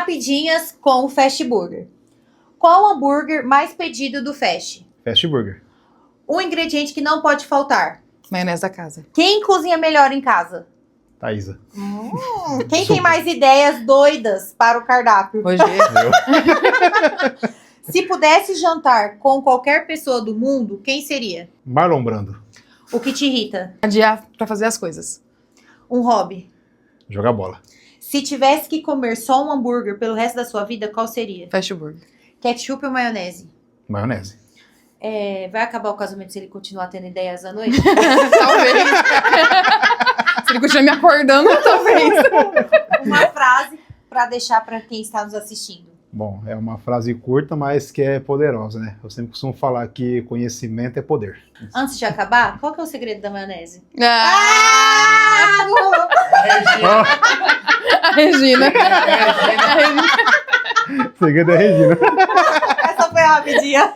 Rapidinhas com o Fast Burger. Qual o hambúrguer mais pedido do Fast? Fast Burger. Um ingrediente que não pode faltar. Maionese da casa. Quem cozinha melhor em casa? Thaísa. Quem tem mais ideias doidas para o cardápio? Hoje Eu. Se pudesse jantar com qualquer pessoa do mundo, quem seria? Marlon Brando. O que te irrita? adiar pra fazer as coisas. Um hobby. Jogar bola. Se tivesse que comer só um hambúrguer pelo resto da sua vida, qual seria? Fast burger. Ketchup ou maionese? Maionese. Vai acabar o casamento se ele continuar tendo ideias à noite? Talvez. Se ele continuar me acordando, talvez. Uma frase para deixar para quem está nos assistindo. Bom, é uma frase curta, mas que é poderosa, né? Eu sempre costumo falar que conhecimento é poder. Antes de acabar, qual que é o segredo da maionese? Ah, a Regina. Segredo é Regina. Essa foi a rapidinha.